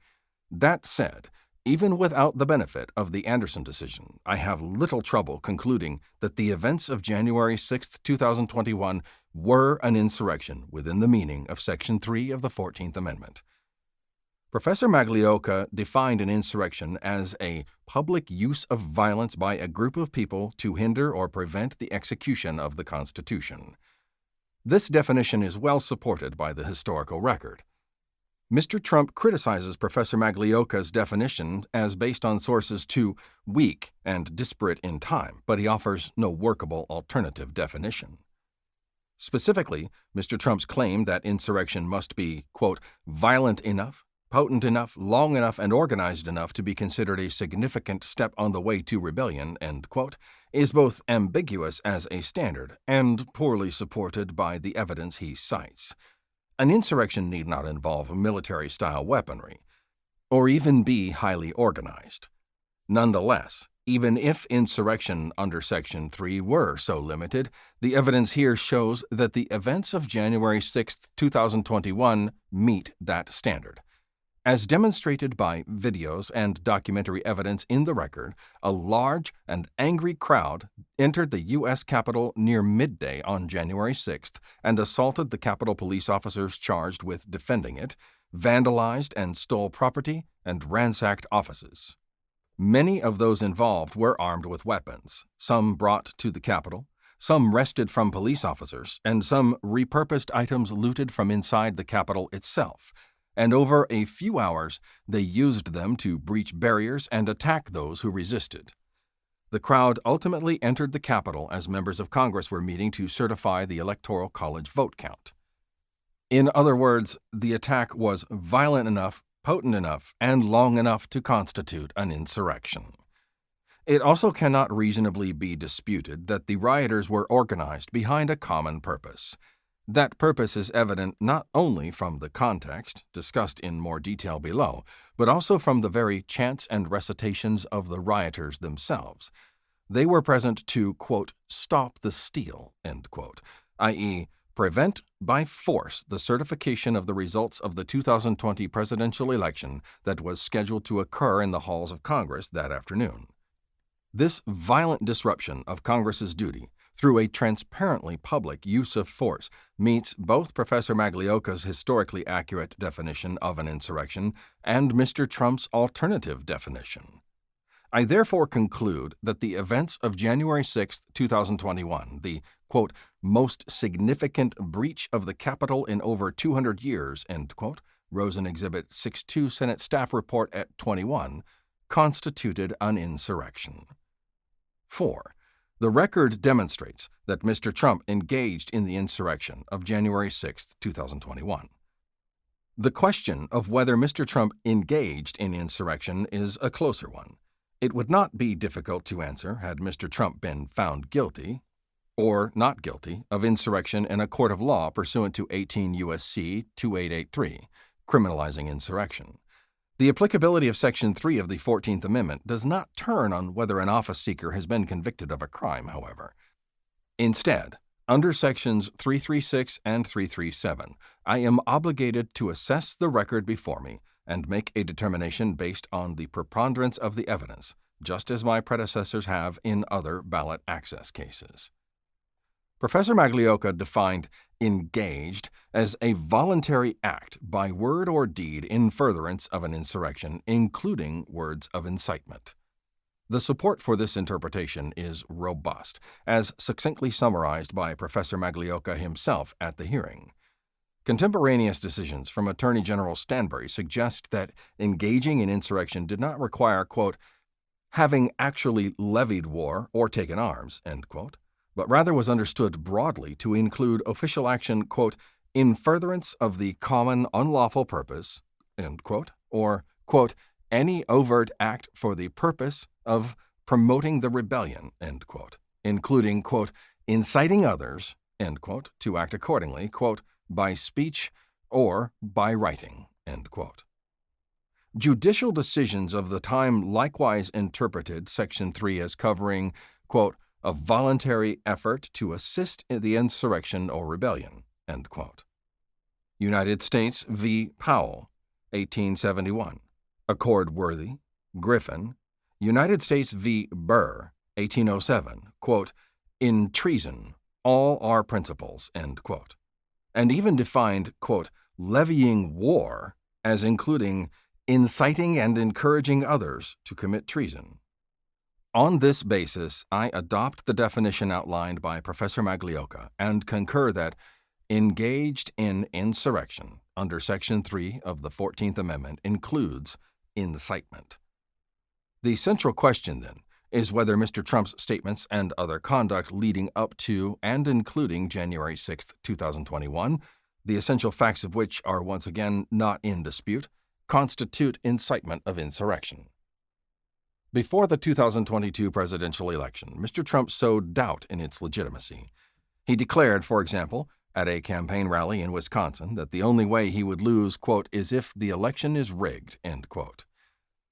That said, even without the benefit of the Anderson decision, I have little trouble concluding that the events of January 6, 2021 were an insurrection within the meaning of Section 3 of the 14th Amendment. Professor Maglioka defined an insurrection as a public use of violence by a group of people to hinder or prevent the execution of the Constitution. This definition is well supported by the historical record. Mr. Trump criticizes Professor Maglioka's definition as based on sources too weak and disparate in time, but he offers no workable alternative definition. Specifically, Mr. Trump's claim that insurrection must be, quote, violent enough, potent enough, long enough, and organized enough to be considered a significant step on the way to rebellion, end quote, is both ambiguous as a standard and poorly supported by the evidence he cites. An insurrection need not involve military-style weaponry, or even be highly organized. Nonetheless, even if insurrection under Section 3 were so limited, the evidence here shows that the events of January 6, 2021 meet that standard. As demonstrated by videos and documentary evidence in the record, a large and angry crowd entered the U.S. Capitol near midday on January 6th and assaulted the Capitol police officers charged with defending it, vandalized and stole property, and ransacked offices. Many of those involved were armed with weapons, some brought to the Capitol, some wrested from police officers, and some repurposed items looted from inside the Capitol itself. And over a few hours, they used them to breach barriers and attack those who resisted. The crowd ultimately entered the Capitol as members of Congress were meeting to certify the Electoral College vote count. In other words, the attack was violent enough, potent enough, and long enough to constitute an insurrection. It also cannot reasonably be disputed that the rioters were organized behind a common purpose. That purpose is evident not only from the context, discussed in more detail below, but also from the very chants and recitations of the rioters themselves. They were present to, quote, stop the steal, end quote, i.e., prevent by force the certification of the results of the 2020 presidential election that was scheduled to occur in the halls of Congress that afternoon. This violent disruption of Congress's duty through a transparently public use of force meets both Professor Maglioka's historically accurate definition of an insurrection and Mr. Trump's alternative definition. I therefore conclude that the events of January 6, 2021, the, quote, most significant breach of the Capitol in over 200 years, end quote, Rosen Exhibit 6-2 Senate Staff Report at 21, constituted an insurrection. 4. The record demonstrates that Mr. Trump engaged in the insurrection of January 6, 2021. The question of whether Mr. Trump engaged in insurrection is a closer one. It would not be difficult to answer had Mr. Trump been found guilty or not guilty of insurrection in a court of law pursuant to 18 U.S.C. 2883, criminalizing insurrection. The applicability of Section 3 of the 14th Amendment does not turn on whether an office seeker has been convicted of a crime, however. Instead, under Sections 336 and 337, I am obligated to assess the record before me and make a determination based on the preponderance of the evidence, just as my predecessors have in other ballot access cases. Professor Maglioka defined engaged as a voluntary act by word or deed in furtherance of an insurrection, including words of incitement. The support for this interpretation is robust, as succinctly summarized by Professor Maglioka himself at the hearing. Contemporaneous decisions from Attorney General Stanbury suggest that engaging in insurrection did not require, quote, having actually levied war or taken arms, end quote, but rather was understood broadly to include official action, quote, in furtherance of the common unlawful purpose, end quote, or, quote, any overt act for the purpose of promoting the rebellion, end quote, including, quote, inciting others, end quote, to act accordingly, quote, by speech, or by writing, end quote. Judicial decisions of the time likewise interpreted Section 3 as covering, quote, a voluntary effort to assist in the insurrection or rebellion, end quote. United States v. Powell, 1871. Accord-worthy, Griffin. United States v. Burr, 1807, quote, in treason, all our principles, end quote. And even defined, quote, levying war as including inciting and encouraging others to commit treason. On this basis, I adopt the definition outlined by Professor Maglioka and concur that engaged in insurrection under Section 3 of the 14th Amendment includes incitement. The central question, then, is whether Mr. Trump's statements and other conduct leading up to and including January 6, 2021, the essential facts of which are once again not in dispute, constitute incitement of insurrection. Before the 2022 presidential election, Mr. Trump sowed doubt in its legitimacy. He declared, for example, at a campaign rally in Wisconsin that the only way he would lose, quote, is if the election is rigged, end quote.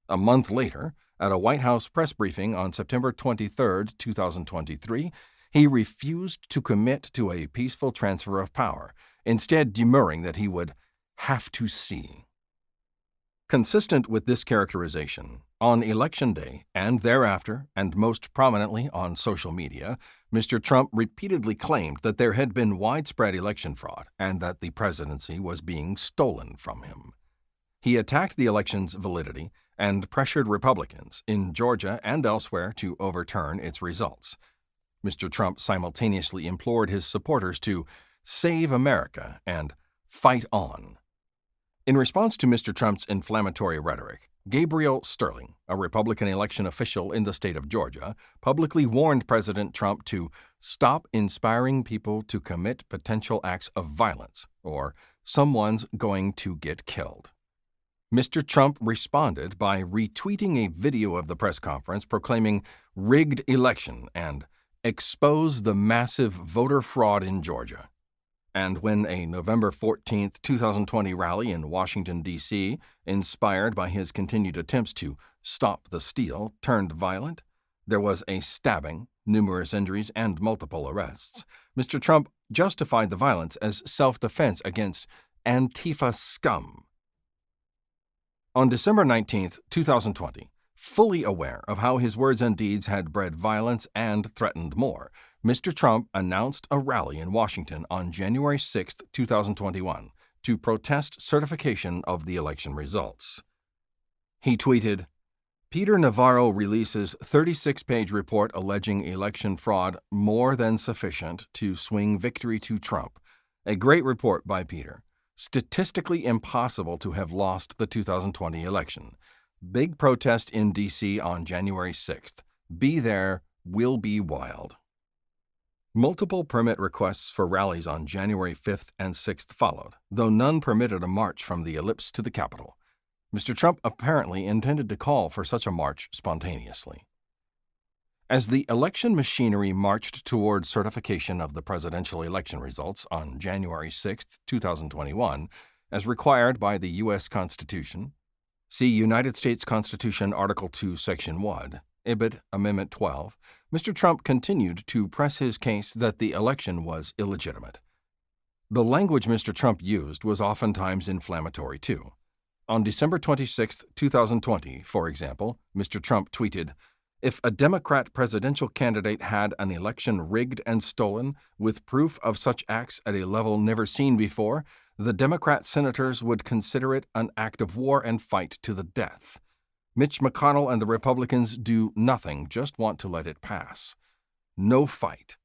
A month later, at a White House press briefing on September 23, 2023, he refused to commit to a peaceful transfer of power, instead demurring that he would have to see. Consistent with this characterization, on Election Day and thereafter, and most prominently on social media, Mr. Trump repeatedly claimed that there had been widespread election fraud and that the presidency was being stolen from him. He attacked the election's validity and pressured Republicans in Georgia and elsewhere to overturn its results. Mr. Trump simultaneously implored his supporters to save America and fight on. In response to Mr. Trump's inflammatory rhetoric, Gabriel Sterling, a Republican election official in the state of Georgia, publicly warned President Trump to stop inspiring people to commit potential acts of violence, or someone's going to get killed. Mr. Trump responded by retweeting a video of the press conference proclaiming rigged election and expose the massive voter fraud in Georgia. And when a November 14, 2020 rally in Washington, D.C., inspired by his continued attempts to stop the steal, turned violent, there was a stabbing, numerous injuries, and multiple arrests, Mr. Trump justified the violence as self-defense against Antifa scum. On December 19, 2020, fully aware of how his words and deeds had bred violence and threatened more, Mr. Trump announced a rally in Washington on January 6, 2021, to protest certification of the election results. He tweeted, Peter Navarro releases 36-page report alleging election fraud more than sufficient to swing victory to Trump. A great report by Peter. Statistically impossible to have lost the 2020 election. Big protest in D.C. on January 6th. Be there, will be wild. Multiple permit requests for rallies on January 5th and 6th followed, though none permitted a march from the ellipse to the Capitol. Mr. Trump apparently intended to call for such a march spontaneously. As the election machinery marched toward certification of the presidential election results on January 6, 2021, as required by the U.S. Constitution, see United States Constitution Article 2, Section 1, Ibid. Amendment 12, Mr. Trump continued to press his case that the election was illegitimate. The language Mr. Trump used was oftentimes inflammatory, too. On December 26, 2020, for example, Mr. Trump tweeted, If a Democrat presidential candidate had an election rigged and stolen, with proof of such acts at a level never seen before, the Democrat senators would consider it an act of war and fight to the death. Mitch McConnell and the Republicans do nothing, just want to let it pass. No fight.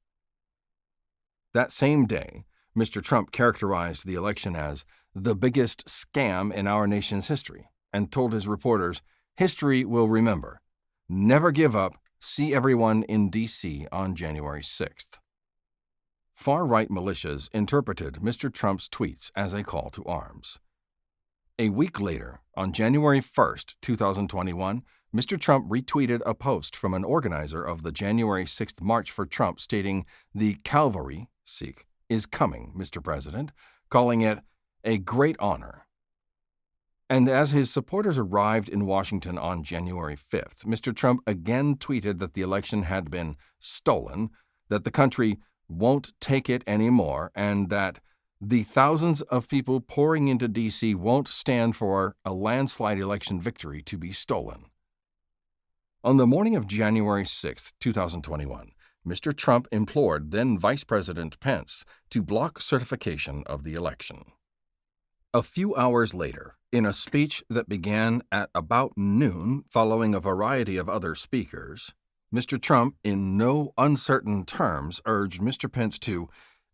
That same day, Mr. Trump characterized the election as the biggest scam in our nation's history and told his reporters, history will remember. Never give up. See everyone in D.C. on January 6th. Far-right militias interpreted Mr. Trump's tweets as a call to arms. A week later, on January 1, 2021, Mr. Trump retweeted a post from an organizer of the January 6th March for Trump stating, "The cavalry, Sikh, is coming, Mr. President," calling it a great honor. And as his supporters arrived in Washington on January 5th, Mr. Trump again tweeted that the election had been stolen, that the country won't take it anymore, and that the thousands of people pouring into D.C. won't stand for a landslide election victory to be stolen. On the morning of January 6, 2021, Mr. Trump implored then Vice President Pence to block certification of the election. A few hours later, in a speech that began at about noon following a variety of other speakers, Mr. Trump, in no uncertain terms, urged Mr. Pence to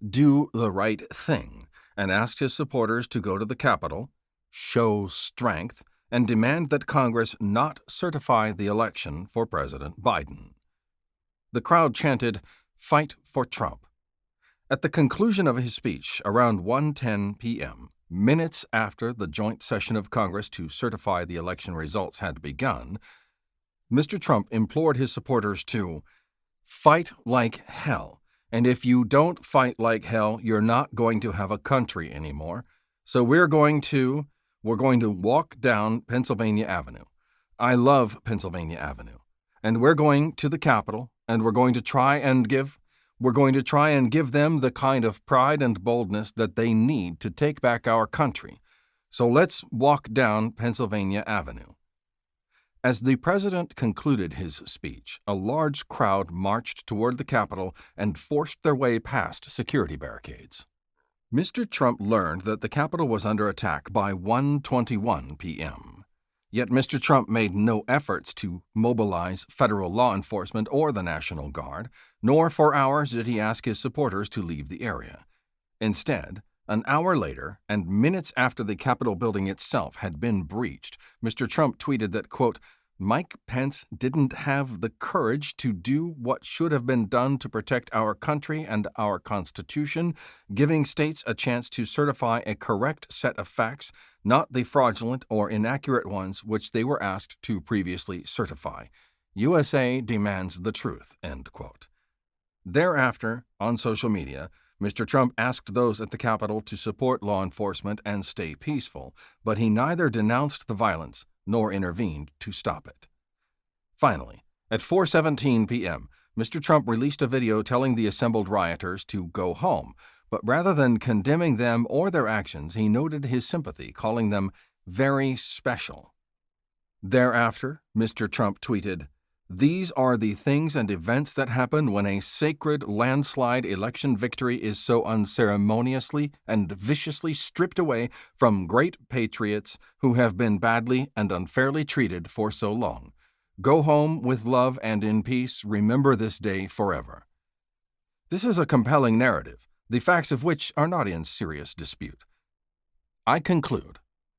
do the right thing and asked his supporters to go to the Capitol, show strength, and demand that Congress not certify the election for President Biden. The crowd chanted, "Fight for Trump." At the conclusion of his speech, around 1:10 p.m., minutes after the joint session of Congress to certify the election results had begun, Mr. Trump implored his supporters to fight like hell, and if you don't fight like hell, you're not going to have a country anymore. So we're going to walk down Pennsylvania Avenue. I love Pennsylvania Avenue. And we're going to the Capitol, and we're going to try and give them the kind of pride and boldness that they need to take back our country. So let's walk down Pennsylvania Avenue. As the president concluded his speech, a large crowd marched toward the Capitol and forced their way past security barricades. Mr. Trump learned that the Capitol was under attack by 1:21 p.m. Yet Mr. Trump made no efforts to mobilize federal law enforcement or the National Guard, nor for hours did he ask his supporters to leave the area. Instead, an hour later, and minutes after the Capitol building itself had been breached, Mr. Trump tweeted that, quote, Mike Pence didn't have the courage to do what should have been done to protect our country and our Constitution, giving states a chance to certify a correct set of facts, not the fraudulent or inaccurate ones which they were asked to previously certify. USA demands the truth, end quote. Thereafter, on social media, Mr. Trump asked those at the Capitol to support law enforcement and stay peaceful, but he neither denounced the violence nor intervened to stop it. Finally, at 4:17 p.m., Mr. Trump released a video telling the assembled rioters to go home, but rather than condemning them or their actions, he noted his sympathy, calling them very special. Thereafter, Mr. Trump tweeted, "These are the things and events that happen when a sacred landslide election victory is so unceremoniously and viciously stripped away from great patriots who have been badly and unfairly treated for so long. Go home with love and in peace. Remember this day forever." This is a compelling narrative, the facts of which are not in serious dispute. I conclude,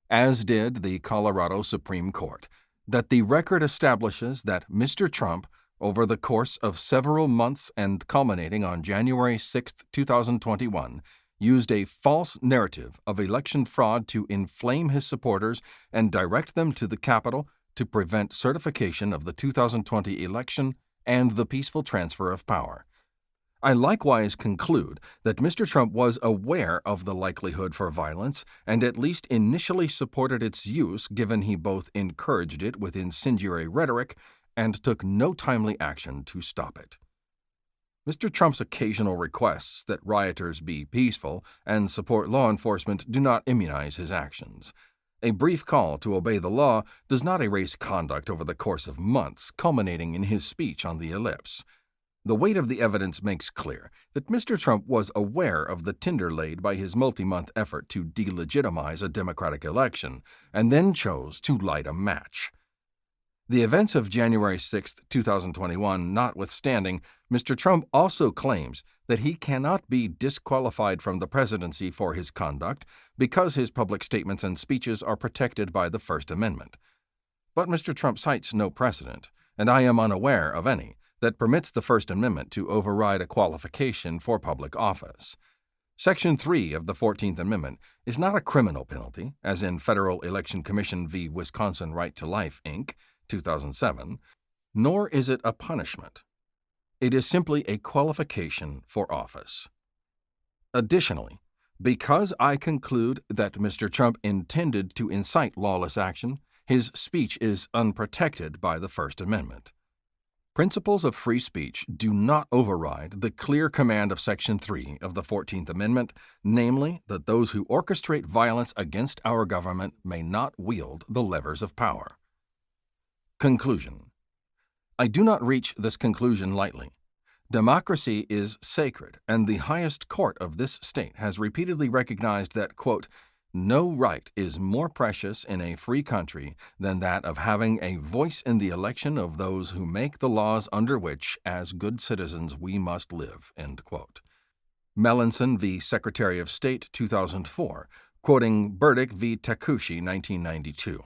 as did the Colorado Supreme Court, that the record establishes that Mr. Trump, over the course of several months and culminating on January 6, 2021, used a false narrative of election fraud to inflame his supporters and direct them to the Capitol to prevent certification of the 2020 election and the peaceful transfer of power. I likewise conclude that Mr. Trump was aware of the likelihood for violence and at least initially supported its use, given he both encouraged it with incendiary rhetoric and took no timely action to stop it. Mr. Trump's occasional requests that rioters be peaceful and support law enforcement do not immunize his actions. A brief call to obey the law does not erase conduct over the course of months, culminating in his speech on the ellipse. The weight of the evidence makes clear that Mr. Trump was aware of the tinder laid by his multi-month effort to delegitimize a Democratic election, and then chose to light a match. The events of January 6, 2021 notwithstanding, Mr. Trump also claims that he cannot be disqualified from the presidency for his conduct because his public statements and speeches are protected by the First Amendment. But Mr. Trump cites no precedent, and I am unaware of any, that permits the First Amendment to override a qualification for public office. Section 3 of the 14th Amendment is not a criminal penalty, as in Federal Election Commission v. Wisconsin Right to Life, Inc., 2007, nor is it a punishment. It is simply a qualification for office. Additionally, Because I conclude that Mr. Trump intended to incite lawless action, his speech is unprotected by the First Amendment. Principles of free speech do not override the clear command of Section 3 of the 14th Amendment, namely that those who orchestrate violence against our government may not wield the levers of power. Conclusion. I do not reach this conclusion lightly. Democracy is sacred, and the highest court of this state has repeatedly recognized that, quote, no right is more precious in a free country than that of having a voice in the election of those who make the laws under which, as good citizens, we must live, end quote. Melanson v. Secretary of State, 2004, quoting Burdick v. Takushi, 1992.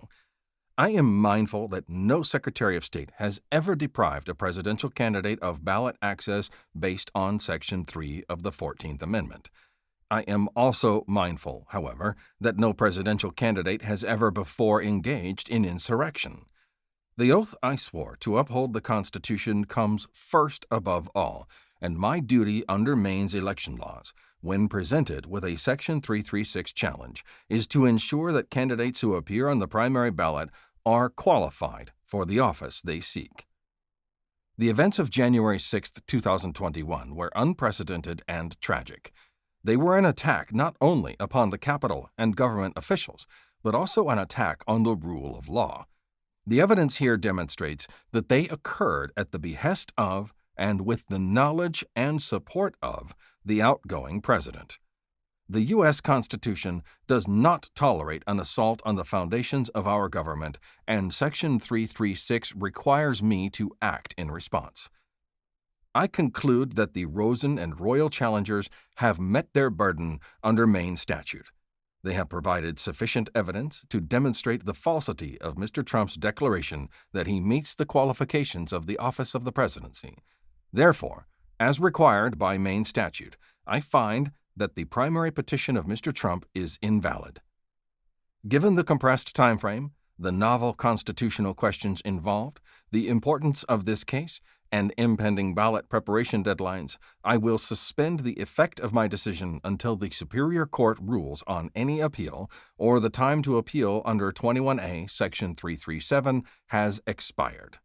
I am mindful that no Secretary of State has ever deprived a presidential candidate of ballot access based on Section 3 of the 14th Amendment. I am also mindful, however, that no presidential candidate has ever before engaged in insurrection. The oath I swore to uphold the Constitution comes first above all, and my duty under Maine's election laws, when presented with a Section 336 challenge, is to ensure that candidates who appear on the primary ballot are qualified for the office they seek. The events of January 6, 2021 were unprecedented and tragic. They were an attack not only upon the Capitol and government officials, but also an attack on the rule of law. The evidence here demonstrates that they occurred at the behest of and with the knowledge and support of the outgoing president. The U.S. Constitution does not tolerate an assault on the foundations of our government, and Section 336 requires me to act in response. I conclude that the Rosen and Royal challengers have met their burden under Maine statute. They have provided sufficient evidence to demonstrate the falsity of Mr. Trump's declaration that he meets the qualifications of the office of the presidency. Therefore, as required by Maine statute, I find that the primary petition of Mr. Trump is invalid. Given the compressed timeframe, the novel constitutional questions involved, the importance of this case, and impending ballot preparation deadlines, I will suspend the effect of my decision until the Superior Court rules on any appeal or the time to appeal under 21A, Section 337 has expired.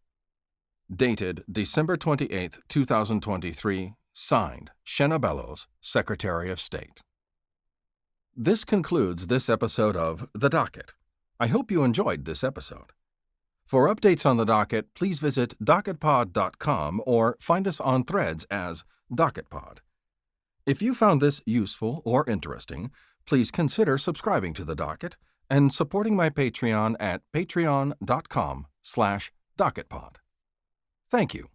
Dated December 28, 2023, signed Shenna Bellows, Secretary of State. This concludes this episode of The Docket. I hope you enjoyed this episode. For updates on the docket, please visit docketpod.com or find us on Threads as DocketPod. If you found this useful or interesting, please consider subscribing to the docket and supporting my Patreon at patreon.com/docketpod. Thank you.